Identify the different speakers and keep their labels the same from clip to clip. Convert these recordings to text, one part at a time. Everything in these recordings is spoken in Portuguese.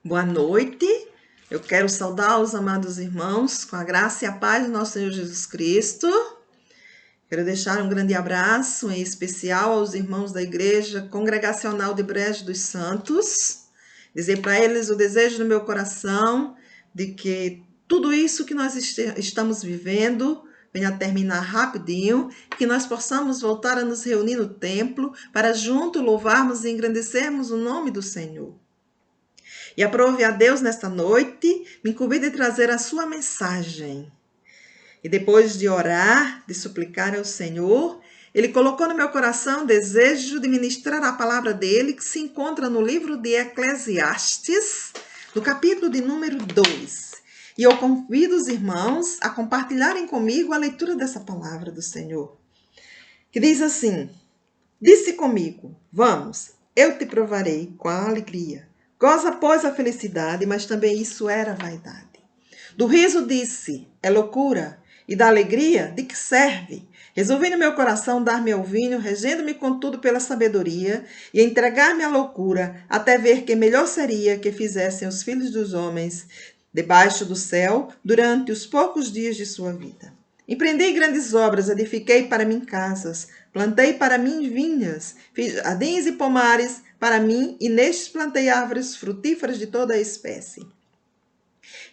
Speaker 1: Boa noite. Eu quero saudar os amados irmãos com a graça e a paz do nosso Senhor Jesus Cristo. Quero deixar um grande abraço em especial aos irmãos da Igreja Congregacional de Brejo dos Santos. Dizer para eles o desejo do meu coração de que tudo isso que nós estamos vivendo venha a terminar rapidinho, que nós possamos voltar a nos reunir no templo para junto louvarmos e engrandecermos o nome do Senhor. E aprove a Deus nesta noite, me incumbi de trazer a sua mensagem. E depois de orar, de suplicar ao Senhor, Ele colocou no meu coração o desejo de ministrar a palavra dele, que se encontra no livro de Eclesiastes, no capítulo de número 2. E eu convido os irmãos a compartilharem comigo a leitura dessa palavra do Senhor, que diz assim: disse comigo, vamos, eu te provarei com a alegria. Goza, pois, a felicidade, mas também isso era vaidade. Do riso disse, é loucura, e da alegria, de que serve? Resolvi no meu coração dar-me ao vinho, regendo-me contudo pela sabedoria, e entregar-me à loucura, até ver que melhor seria que fizessem os filhos dos homens debaixo do céu, durante os poucos dias de sua vida. Empreendi grandes obras, edifiquei para mim casas, plantei para mim vinhas, fiz jardins e pomares para mim, e nestes plantei árvores frutíferas de toda a espécie.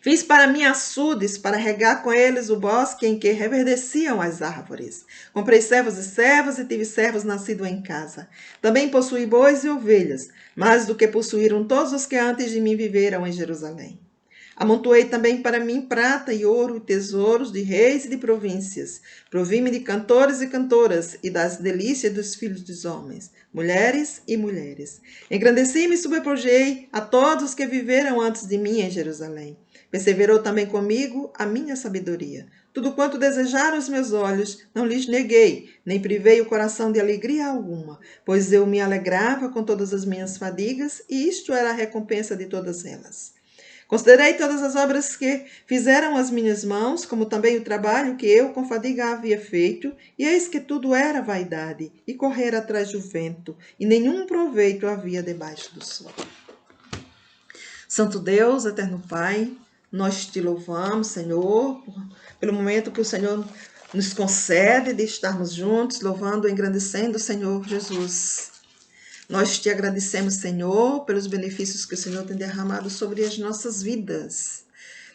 Speaker 1: Fiz para mim açudes, para regar com eles o bosque em que reverdeciam as árvores. Comprei servos e servas, e tive servos nascidos em casa. Também possuí bois e ovelhas, mais do que possuíram todos os que antes de mim viveram em Jerusalém. Amontoei também para mim prata e ouro e tesouros de reis e de províncias. Provi-me de cantores e cantoras e das delícias dos filhos dos homens, mulheres e mulheres. Engrandeci-me e sobrepujei a todos os que viveram antes de mim em Jerusalém. Perseverou também comigo a minha sabedoria. Tudo quanto desejaram os meus olhos, não lhes neguei, nem privei o coração de alegria alguma, pois eu me alegrava com todas as minhas fadigas, e isto era a recompensa de todas elas. Considerei todas as obras que fizeram as minhas mãos, como também o trabalho que eu com fadiga havia feito, e eis que tudo era vaidade, e correr atrás do vento, e nenhum proveito havia debaixo do sol. Santo Deus, eterno Pai, nós te louvamos, Senhor, pelo momento que o Senhor nos concede de estarmos juntos, louvando e engrandecendo o Senhor Jesus. Nós te agradecemos, Senhor, pelos benefícios que o Senhor tem derramado sobre as nossas vidas.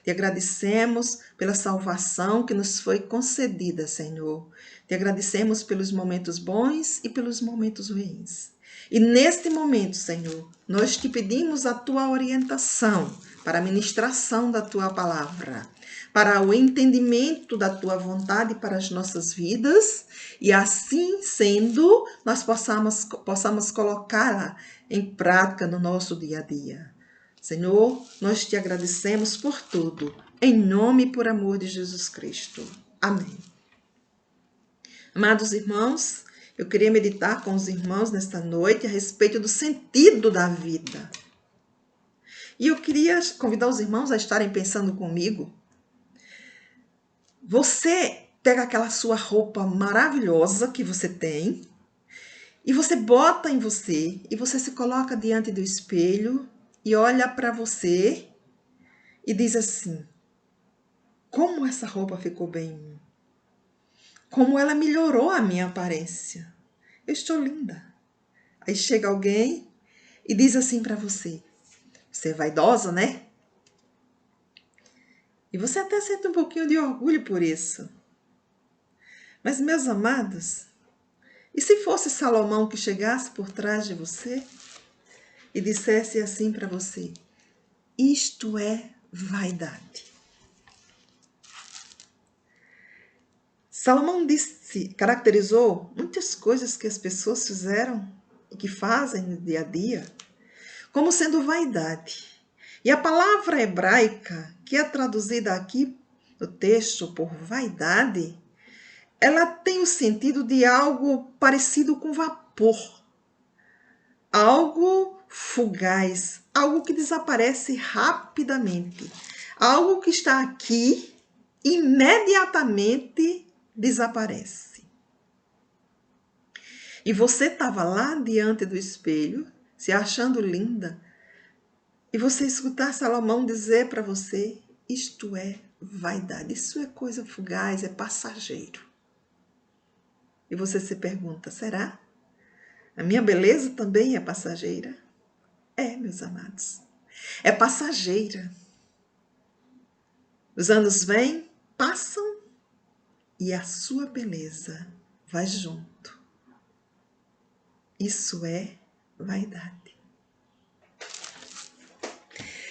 Speaker 1: Te agradecemos pela salvação que nos foi concedida, Senhor. Te agradecemos pelos momentos bons e pelos momentos ruins. E neste momento, Senhor, nós te pedimos a tua orientação para a ministração da tua palavra, para o entendimento da tua vontade para as nossas vidas, e assim sendo, nós possamos colocá-la em prática no nosso dia a dia. Senhor, nós te agradecemos por tudo, em nome e por amor de Jesus Cristo. Amém. Amados irmãos, eu queria meditar com os irmãos nesta noite a respeito do sentido da vida. E eu queria convidar os irmãos a estarem pensando comigo. Você pega aquela sua roupa maravilhosa que você tem e você bota em você e você se coloca diante do espelho e olha para você e diz assim: como essa roupa ficou bem em mim? Como ela melhorou a minha aparência? Eu estou linda. Aí chega alguém e diz assim para você: você é vaidosa, né? E você até sente um pouquinho de orgulho por isso. Mas, meus amados, e se fosse Salomão que chegasse por trás de você e dissesse assim para você: isto é vaidade? Salomão caracterizou muitas coisas que as pessoas fizeram e que fazem no dia a dia como sendo vaidade. E a palavra hebraica, que é traduzida aqui no texto por vaidade, ela tem o sentido de algo parecido com vapor, algo fugaz, algo que desaparece rapidamente, algo que está aqui imediatamente desaparece. E você estava lá diante do espelho, se achando linda, e você escutar Salomão dizer para você, isto é vaidade, isso é coisa fugaz, é passageiro. E você se pergunta, será? A minha beleza também é passageira? É, meus amados, é passageira. Os anos vêm, passam e a sua beleza vai junto. Isso é vaidade.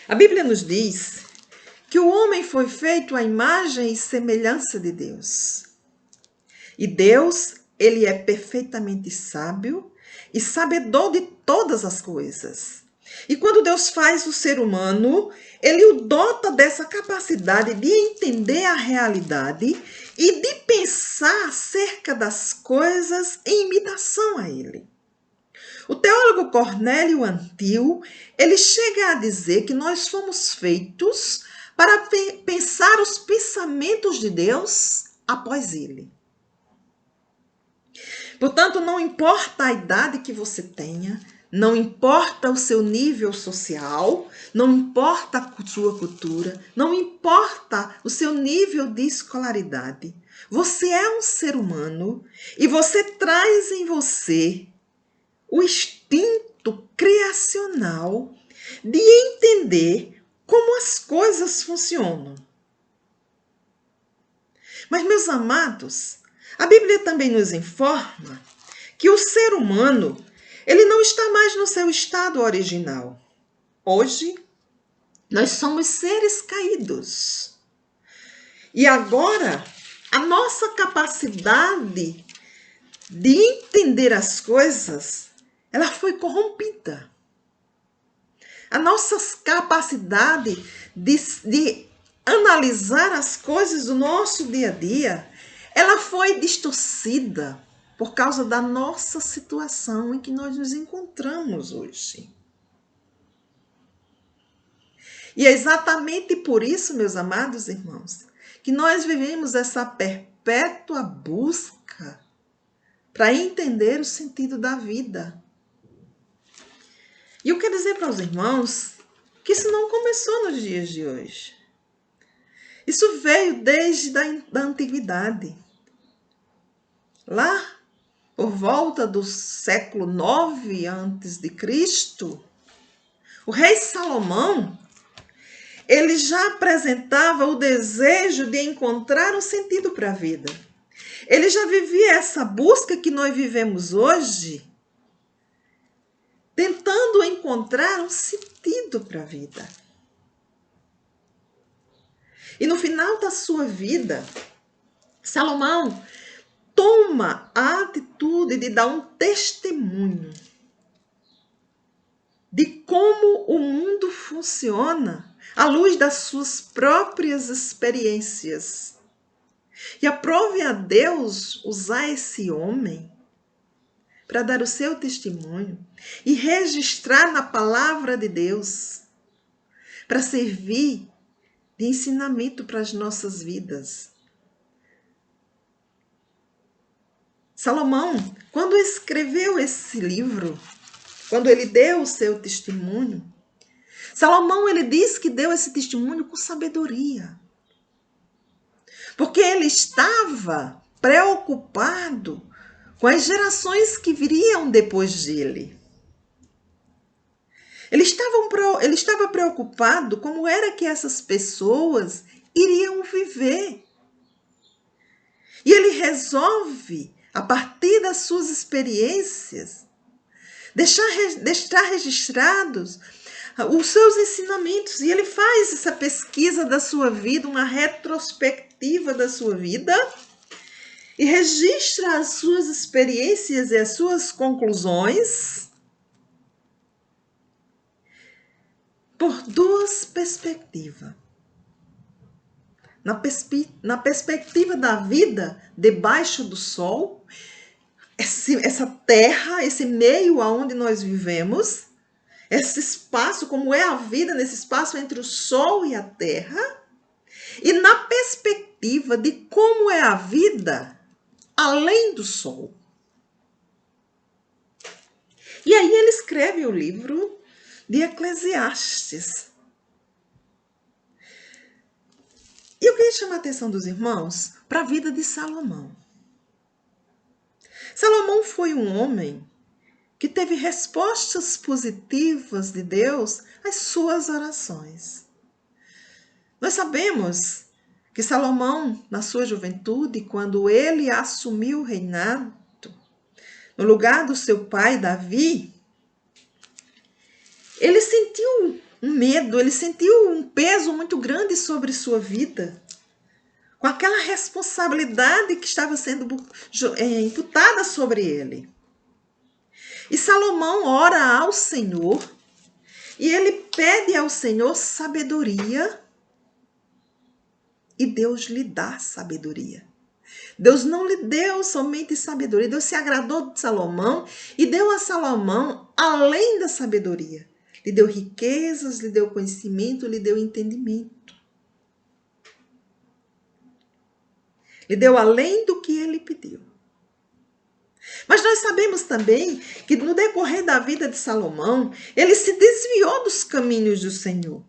Speaker 1: A Bíblia nos diz que o homem foi feito à imagem e semelhança de Deus. E Deus, ele é perfeitamente sábio e sabedor de todas as coisas. E quando Deus faz o ser humano, ele o dota dessa capacidade de entender a realidade e de pensar acerca das coisas em imitação a ele. O teólogo Cornélio Antil, ele chega a dizer que nós fomos feitos para pensar os pensamentos de Deus após ele. Portanto, não importa a idade que você tenha, não importa o seu nível social, não importa a sua cultura, não importa o seu nível de escolaridade. Você é um ser humano e você traz em você o instinto criacional de entender como as coisas funcionam. Mas, meus amados, a Bíblia também nos informa que o ser humano, ele não está mais no seu estado original. Hoje, nós somos seres caídos. E agora, a nossa capacidade de entender as coisas, ela foi corrompida. A nossa capacidade de analisar as coisas do nosso dia a dia, ela foi distorcida por causa da nossa situação em que nós nos encontramos hoje. E é exatamente por isso, meus amados irmãos, que nós vivemos essa perpétua busca para entender o sentido da vida. E eu quero dizer para os irmãos que isso não começou nos dias de hoje. Isso veio desde a antiguidade. Lá, por volta do século 9 a.C., o rei Salomão, ele já apresentava o desejo de encontrar um sentido para a vida. Ele já vivia essa busca que nós vivemos hoje, tentando encontrar um sentido para a vida. E no final da sua vida, Salomão toma a atitude de dar um testemunho de como o mundo funciona à luz das suas próprias experiências. E aprove a Deus usar esse homem para dar o seu testemunho e registrar na palavra de Deus para servir de ensinamento para as nossas vidas. Salomão, quando escreveu esse livro, quando ele deu o seu testemunho, Salomão, ele diz que deu esse testemunho com sabedoria. Porque ele estava preocupado com as gerações que viriam depois dele. Ele estava preocupado como era que essas pessoas iriam viver. E ele resolve, a partir das suas experiências, deixar registrados os seus ensinamentos. E ele faz essa pesquisa da sua vida, uma retrospectiva da sua vida, e registra as suas experiências e as suas conclusões por duas perspectivas. Na perspectiva da vida debaixo do sol, essa terra, esse meio aonde nós vivemos, esse espaço, como é a vida nesse espaço entre o sol e a terra, e na perspectiva de como é a vida além do sol. E aí ele escreve o livro de Eclesiastes. E eu queria chamar a atenção dos irmãos para a vida de Salomão. Salomão foi um homem que teve respostas positivas de Deus às suas orações. Nós sabemos que Salomão, na sua juventude, quando ele assumiu o reinado, no lugar do seu pai Davi, ele sentiu um medo, ele sentiu um peso muito grande sobre sua vida, com aquela responsabilidade que estava sendo imputada sobre ele. E Salomão ora ao Senhor e ele pede ao Senhor sabedoria e Deus lhe dá sabedoria. Deus não lhe deu somente sabedoria, Deus se agradou de Salomão e deu a Salomão além da sabedoria. Lhe deu riquezas, lhe deu conhecimento, lhe deu entendimento. Lhe deu além do que ele pediu. Mas nós sabemos também que no decorrer da vida de Salomão, ele se desviou dos caminhos do Senhor.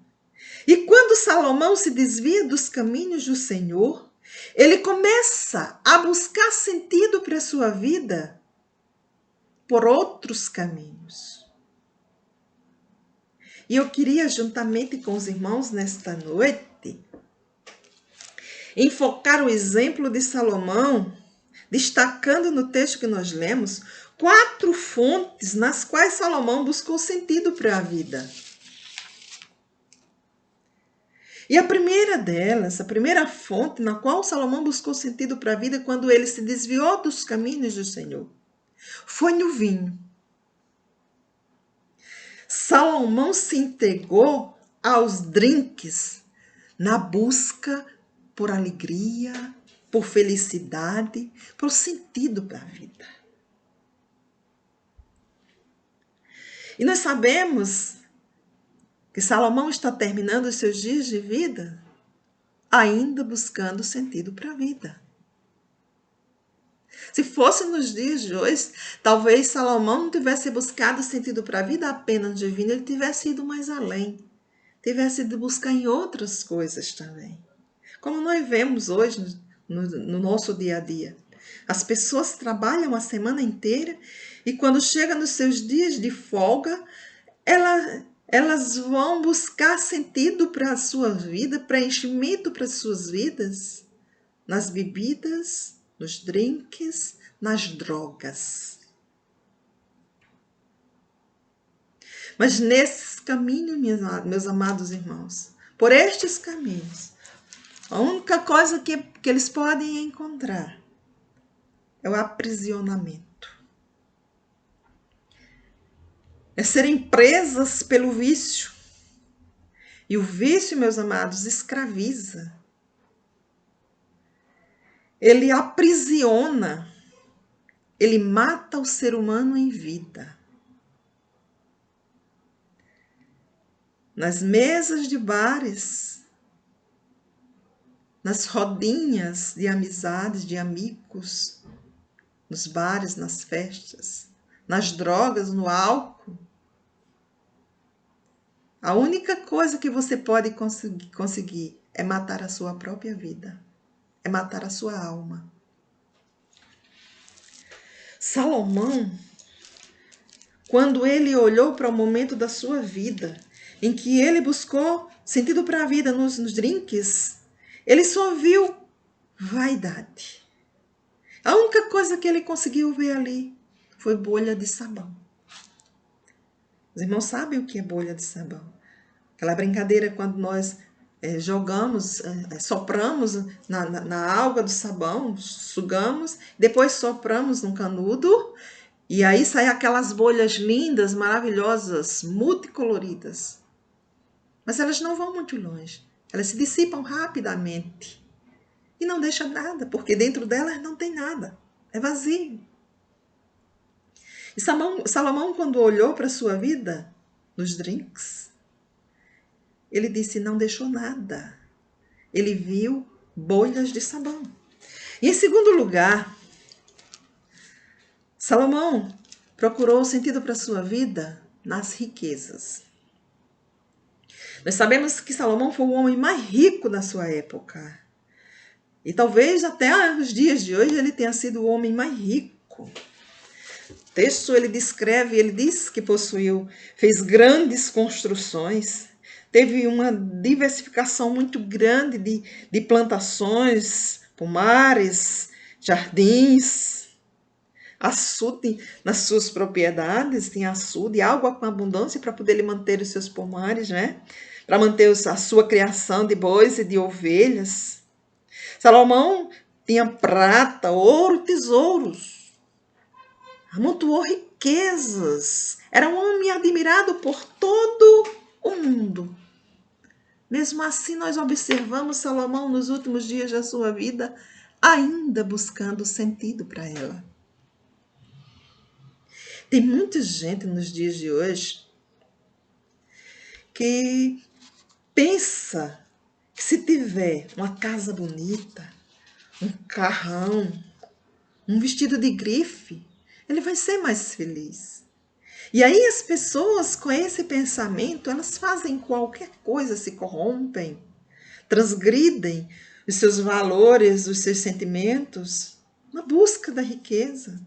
Speaker 1: E quando Salomão se desvia dos caminhos do Senhor, ele começa a buscar sentido para a sua vida por outros caminhos. E eu queria, juntamente com os irmãos nesta noite, enfocar o exemplo de Salomão, destacando no texto que nós lemos, 4 fontes nas quais Salomão buscou sentido para a vida. E a primeira delas, a primeira fonte na qual Salomão buscou sentido para a vida quando ele se desviou dos caminhos do Senhor, foi no vinho. Salomão se entregou aos drinks na busca por alegria, por felicidade, por sentido para a vida. E nós sabemos que Salomão está terminando os seus dias de vida ainda buscando sentido para a vida. Se fosse nos dias de hoje, talvez Salomão não tivesse buscado sentido para a vida apenas de vinho, ele tivesse ido mais além, tivesse ido buscar em outras coisas também. Como nós vemos hoje no nosso dia a dia. As pessoas trabalham a semana inteira e quando chega nos seus dias de folga, elas vão buscar sentido para a sua vida, preenchimento para as suas vidas, nas bebidas, nos drinks, nas drogas. Mas nesses caminhos, meus amados irmãos, por estes caminhos, a única coisa que eles podem encontrar é o aprisionamento. É serem presas pelo vício. E o vício, meus amados, escraviza. Ele aprisiona. Ele mata o ser humano em vida. Nas mesas de bares, nas rodinhas de amizades, de amigos, nos bares, nas festas, nas drogas, no álcool. A única coisa que você pode conseguir é matar a sua própria vida, é matar a sua alma. Salomão, quando ele olhou para o momento da sua vida, em que ele buscou sentido para a vida nos drinks, ele só viu vaidade. A única coisa que ele conseguiu ver ali foi bolha de sabão. Os irmãos sabem o que é bolha de sabão. Aquela brincadeira quando nós jogamos, sopramos na água do sabão, sugamos, depois sopramos num canudo e aí saem aquelas bolhas lindas, maravilhosas, multicoloridas. Mas elas não vão muito longe. Elas se dissipam rapidamente. E não deixa nada, porque dentro delas não tem nada. É vazio. E Salomão, quando olhou para a sua vida, nos drinks, ele disse, não deixou nada. Ele viu bolhas de sabão. E em segundo lugar, Salomão procurou sentido para a sua vida nas riquezas. Nós sabemos que Salomão foi o homem mais rico da sua época. E talvez até os dias de hoje ele tenha sido o homem mais rico. O texto ele descreve, ele diz que fez grandes construções, teve uma diversificação muito grande de plantações, pomares, jardins, açude nas suas propriedades, tinha açude, água com abundância para poder ele manter os seus pomares, né? Para manter a sua criação de bois e de ovelhas. Salomão tinha prata, ouro, tesouros. Amontoou riquezas. Era um homem admirado por todo o mundo. Mesmo assim, nós observamos Salomão nos últimos dias da sua vida ainda buscando sentido para ela. Tem muita gente nos dias de hoje que pensa que se tiver uma casa bonita, um carrão, um vestido de grife, ele vai ser mais feliz. E aí as pessoas com esse pensamento, elas fazem qualquer coisa, se corrompem, transgridem os seus valores, os seus sentimentos, na busca da riqueza.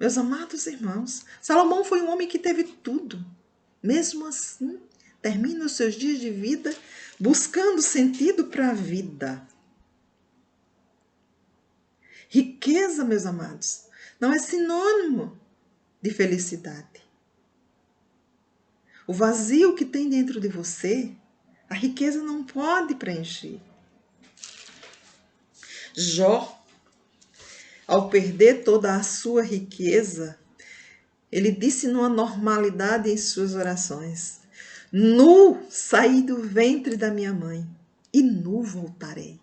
Speaker 1: Meus amados irmãos, Salomão foi um homem que teve tudo. Mesmo assim, termina os seus dias de vida buscando sentido para a vida. Riqueza, meus amados, não é sinônimo de felicidade. O vazio que tem dentro de você, a riqueza não pode preencher. Jó, ao perder toda a sua riqueza, ele disse numa normalidade em suas orações: nu saí do ventre da minha mãe e nu voltarei.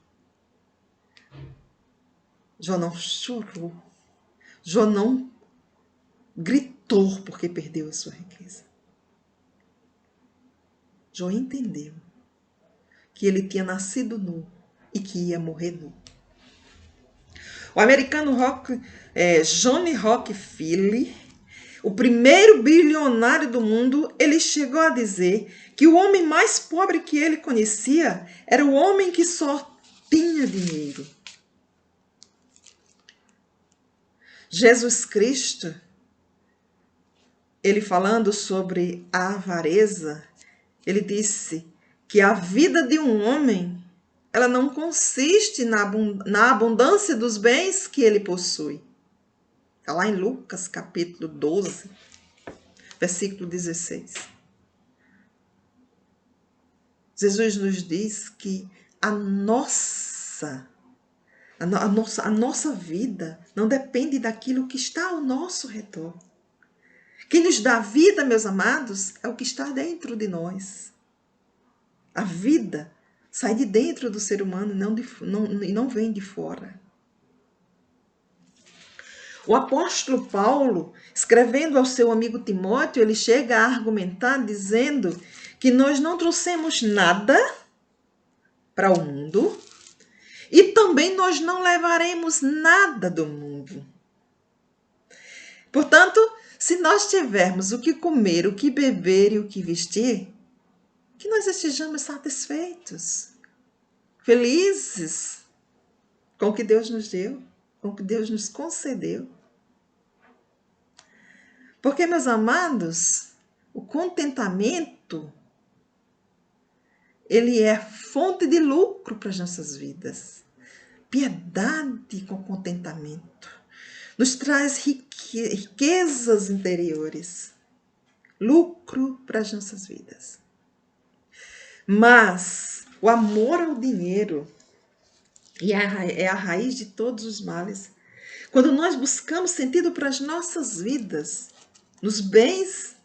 Speaker 1: Jó não chorou. Jó não gritou porque perdeu a sua riqueza. Jó entendeu que ele tinha nascido nu e que ia morrer nu. O americano Johnny Rockefeller, o primeiro bilionário do mundo, ele chegou a dizer que o homem mais pobre que ele conhecia era o homem que só tinha dinheiro. Jesus Cristo, ele falando sobre a avareza, ele disse que a vida de um homem, ela não consiste na abundância dos bens que ele possui. Está lá em Lucas, capítulo 12, versículo 16. Jesus nos diz que a nossa vida não depende daquilo que está ao nosso redor. Quem nos dá vida, meus amados, é o que está dentro de nós. A vida sai de dentro do ser humano e não vem de fora. O apóstolo Paulo, escrevendo ao seu amigo Timóteo, ele chega a argumentar dizendo que nós não trouxemos nada para o mundo e também nós não levaremos nada do mundo. Portanto, se nós tivermos o que comer, o que beber e o que vestir, que nós estejamos satisfeitos, felizes com o que Deus nos deu, com o que Deus nos concedeu. Porque, meus amados, o contentamento, ele é fonte de lucro para as nossas vidas. Piedade com contentamento nos traz riquezas interiores, lucro para as nossas vidas. Mas o amor ao dinheiro é a raiz de todos os males. Quando nós buscamos sentido para as nossas vidas, nos bens,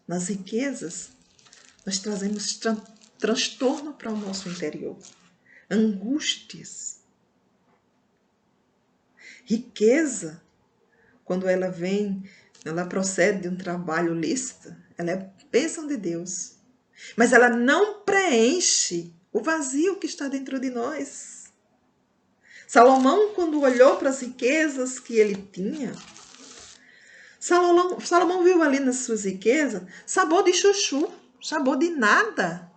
Speaker 1: nas riquezas, nós trazemos transtorno para o nosso interior, angústias. Riqueza, quando ela procede de um trabalho lícito, ela é bênção de Deus. Mas ela não preenche o vazio que está dentro de nós. Salomão, quando olhou para as riquezas que ele tinha, Salomão viu ali nas suas riquezas sabor de chuchu. sabor de nada.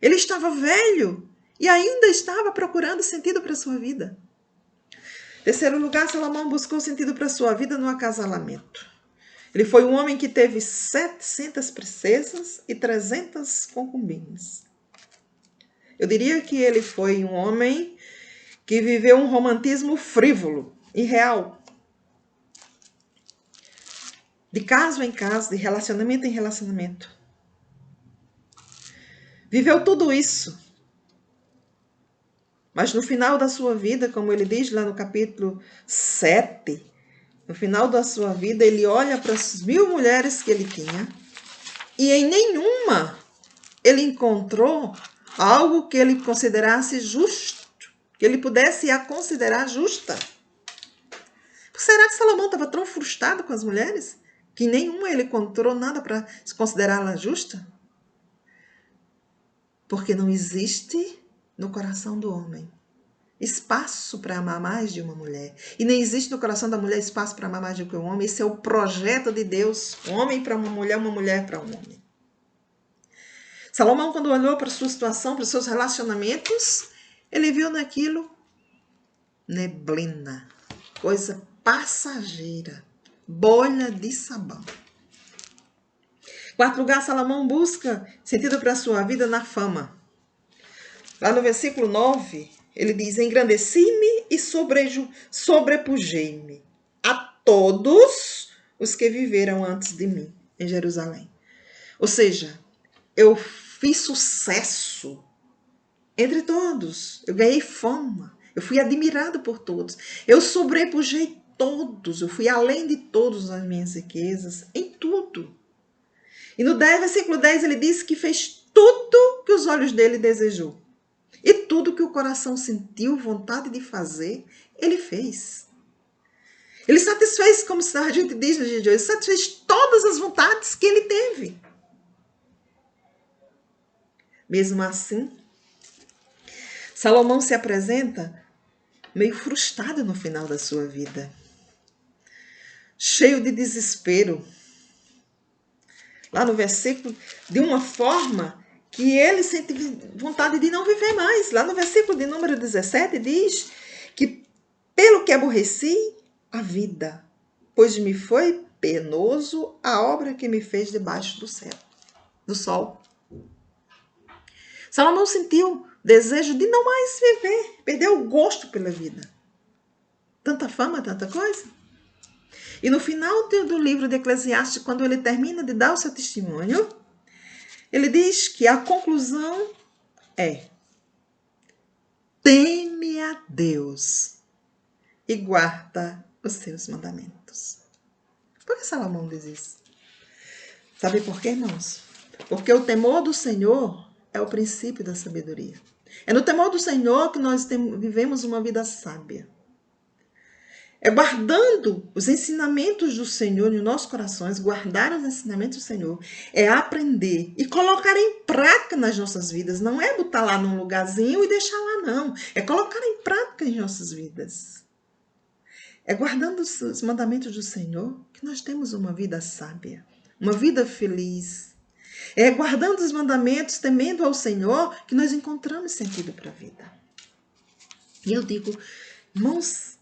Speaker 1: Ele estava velho e ainda estava procurando sentido para a sua vida. Terceiro lugar, Salomão buscou sentido para a sua vida no acasalamento. Ele foi um homem que teve 700 princesas e 300 concubinas. Eu diria que ele foi um homem que viveu um romantismo frívolo, irreal. De caso em caso, de relacionamento em relacionamento. Viveu tudo isso. Mas no final da sua vida, como ele diz lá no capítulo 7, no final da sua vida, ele olha para as 1000 mulheres que ele tinha e em nenhuma ele encontrou algo que ele considerasse justo, que ele pudesse a considerar justa. Será que Salomão estava tão frustrado com as mulheres que em nenhuma ele encontrou nada para considerá-la justa? Porque não existe no coração do homem espaço para amar mais de uma mulher. E nem existe no coração da mulher espaço para amar mais do que um homem. Esse é o projeto de Deus. Um homem para uma mulher para um homem. Salomão, quando olhou para a sua situação, para os seus relacionamentos, ele viu naquilo neblina, coisa passageira, bolha de sabão. Quarto lugar, Salomão busca sentido para a sua vida na fama. Lá no versículo 9, ele diz: engrandeci-me e sobrepujei-me a todos os que viveram antes de mim em Jerusalém. Ou seja, eu fiz sucesso entre todos, eu ganhei fama, eu fui admirado por todos, eu sobrepujei todos, eu fui além de todos nas minhas riquezas, em tudo. E no versículo 10 ele diz que fez tudo que os olhos dele desejou. E tudo que o coração sentiu vontade de fazer, ele fez. Ele satisfez, como a gente diz no dia de hoje, satisfez todas as vontades que ele teve. Mesmo assim, Salomão se apresenta meio frustrado no final da sua vida. Cheio de desespero. Lá no versículo, de uma forma que ele sente vontade de não viver mais. Lá no versículo de número 17 diz que pelo que aborreci a vida, pois me foi penoso a obra que me fez debaixo do céu, do sol. Salomão sentiu desejo de não mais viver, perdeu o gosto pela vida. Tanta fama, tanta coisa. E no final do livro de Eclesiastes, quando ele termina de dar o seu testemunho, ele diz que a conclusão é: teme a Deus e guarda os seus mandamentos. Por que Salomão diz isso? Sabe por quê, irmãos? Porque o temor do Senhor é o princípio da sabedoria. É no temor do Senhor que nós vivemos uma vida sábia. É guardando os ensinamentos do Senhor em nossos corações, guardar os ensinamentos do Senhor, é aprender e colocar em prática nas nossas vidas. Não é botar lá num lugarzinho e deixar lá, não. É colocar em prática em nossas vidas. É guardando os mandamentos do Senhor que nós temos uma vida sábia, uma vida feliz. É guardando os mandamentos, temendo ao Senhor, que nós encontramos sentido para a vida. E eu digo, irmãos,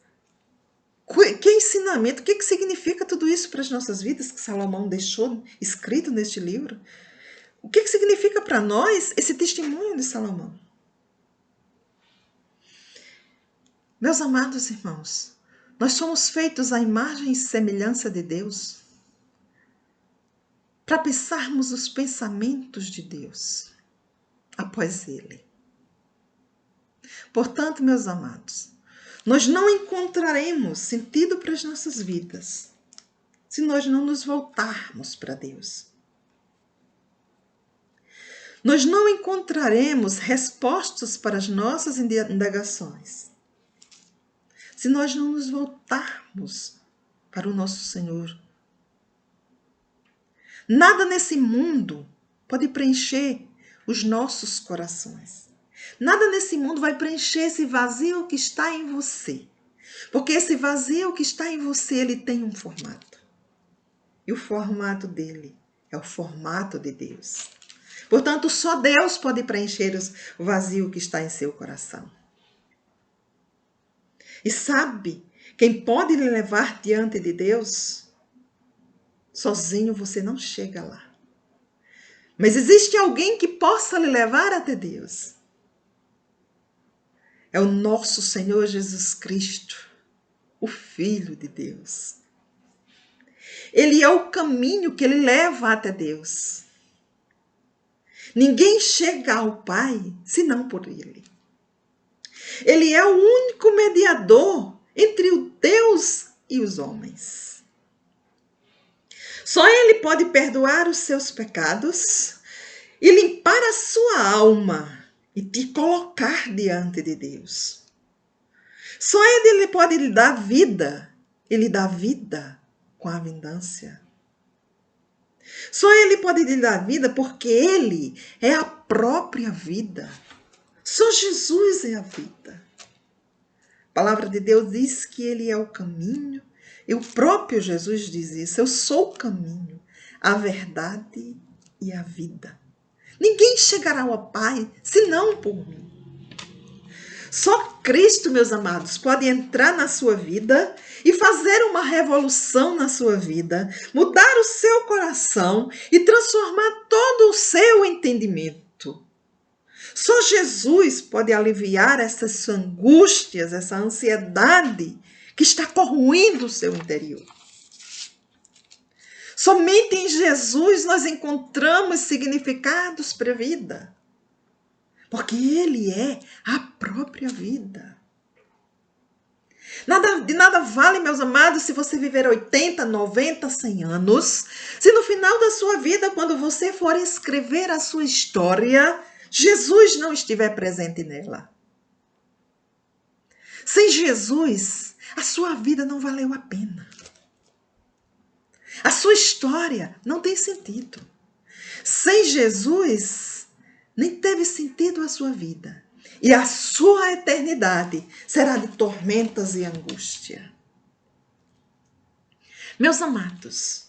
Speaker 1: que ensinamento, o que significa tudo isso para as nossas vidas que Salomão deixou escrito neste livro? O que significa para nós esse testemunho de Salomão? Meus amados irmãos, nós somos feitos à imagem e semelhança de Deus para pensarmos os pensamentos de Deus após Ele. Portanto, meus amados, nós não encontraremos sentido para as nossas vidas se nós não nos voltarmos para Deus. Nós não encontraremos respostas para as nossas indagações se nós não nos voltarmos para o nosso Senhor. Nada nesse mundo pode preencher os nossos corações. Nada nesse mundo vai preencher esse vazio que está em você. Porque esse vazio que está em você, ele tem um formato. E o formato dele É o formato de Deus. Portanto, só Deus pode preencher o vazio que está em seu coração. E sabe quem pode lhe levar diante de Deus? Sozinho você não chega lá. Mas existe alguém que possa lhe levar até Deus. É o nosso Senhor Jesus Cristo, o Filho de Deus. Ele é o caminho que ele leva até Deus. Ninguém chega ao Pai senão por ele. Ele é o único mediador entre o Deus e os homens. Só ele pode perdoar os seus pecados e limpar a sua alma e te colocar diante de Deus. Só ele pode lhe dar vida, e lhe dá vida com abundância. Só ele pode lhe dar vida porque ele é a própria vida. Só Jesus é a vida. A palavra de Deus diz que ele é o caminho, e o próprio Jesus diz isso: eu sou o caminho, a verdade e a vida. Ninguém chegará ao Pai senão por mim. Só Cristo, meus amados, pode entrar na sua vida e fazer uma revolução na sua vida, mudar o seu coração e transformar todo o seu entendimento. Só Jesus pode aliviar essas angústias, essa ansiedade que está corroendo o seu interior. Somente em Jesus nós encontramos significados para a vida, porque Ele é a própria vida. De nada vale, meus amados, se você viver 80, 90, 100 anos, se no final da sua vida, quando você for escrever a sua história, Jesus não estiver presente nela. Sem Jesus, a sua vida não valeu a pena. A sua história não tem sentido. Sem Jesus, nem teve sentido a sua vida. E a sua eternidade será de tormentas e angústia. Meus amados,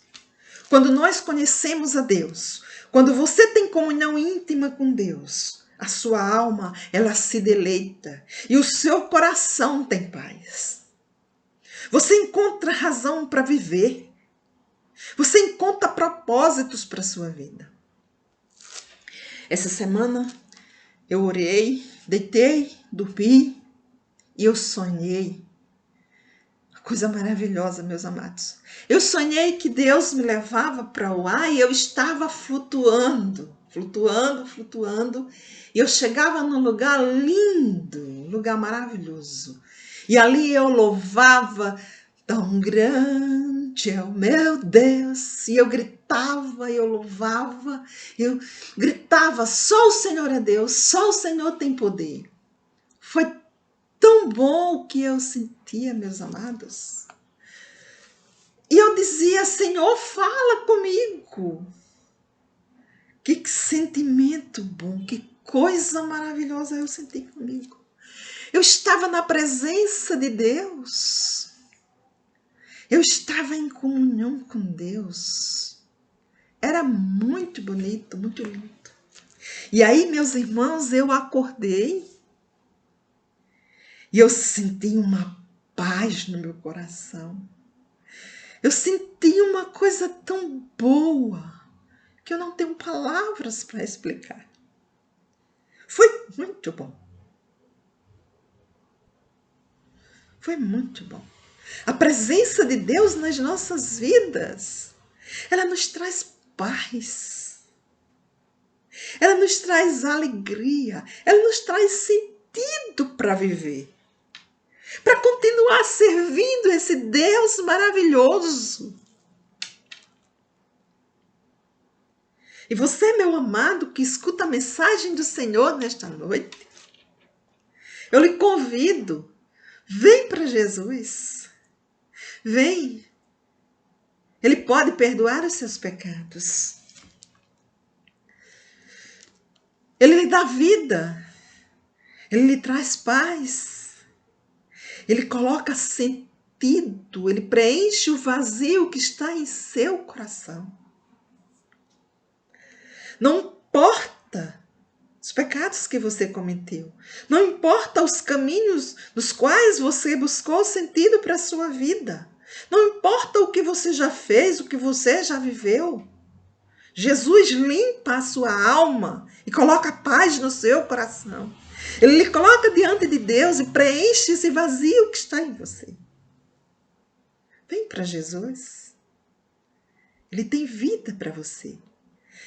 Speaker 1: quando nós conhecemos a Deus, quando você tem comunhão íntima com Deus, a sua alma, ela se deleita e o seu coração tem paz. Você encontra razão para viver. Você encontra propósitos para a sua vida. Essa semana eu orei, deitei, dormi e eu sonhei. Coisa maravilhosa, meus amados. Eu sonhei que Deus me levava para o ar e eu estava flutuando. E eu chegava num lugar lindo, um lugar maravilhoso. E ali eu louvava: tão grande é o meu Deus. E eu gritava, eu louvava, eu gritava: só o Senhor é Deus, só o Senhor tem poder. Foi tão bom o que eu sentia, meus amados. E eu dizia: Senhor, fala comigo. Que sentimento bom, que coisa maravilhosa eu senti comigo. Eu estava na presença de Deus. Eu estava em comunhão com Deus. Era muito bonito, muito lindo. E aí, meus irmãos, eu acordei e eu senti uma paz no meu coração. Eu senti uma coisa tão boa que eu não tenho palavras para explicar. Foi muito bom. Foi muito bom. A presença de Deus nas nossas vidas, ela nos traz paz. Ela nos traz alegria. Ela nos traz sentido para viver. Para continuar servindo esse Deus maravilhoso. E você, meu amado, que escuta a mensagem do Senhor nesta noite, eu lhe convido, vem para Jesus. Vem. Ele pode perdoar os seus pecados. Ele lhe dá vida. Ele lhe traz paz. Ele coloca sentido. Ele preenche o vazio que está em seu coração. Não importa os pecados que você cometeu. Não importa os caminhos nos quais você buscou sentido para a sua vida. Não importa o que você já fez, o que você já viveu. Jesus limpa a sua alma e coloca paz no seu coração. Ele lhe coloca diante de Deus e preenche esse vazio que está em você. Vem para Jesus. Ele tem vida para você.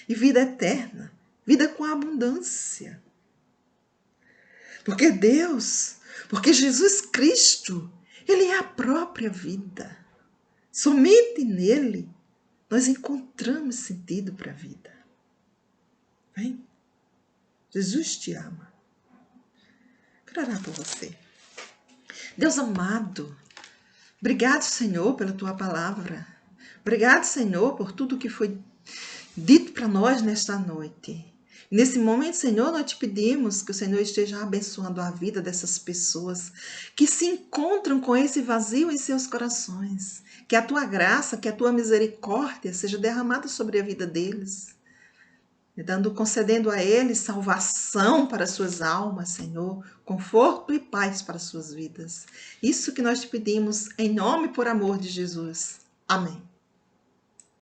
Speaker 1: E vida eterna. Vida com abundância. Porque Deus, porque Jesus Cristo, Ele é a própria vida. Somente nele nós encontramos sentido para a vida. Vem. Jesus te ama. Quero orar por você. Deus amado, obrigado, Senhor, pela tua palavra. Obrigado, Senhor, por tudo que foi dito para nós nesta noite. Nesse momento, Senhor, nós te pedimos que o Senhor esteja abençoando a vida dessas pessoas que se encontram com esse vazio em seus corações. Que a tua graça, que a tua misericórdia seja derramada sobre a vida deles, concedendo a eles salvação para suas almas, Senhor, conforto e paz para suas vidas. Isso que nós te pedimos em nome e por amor de Jesus. Amém.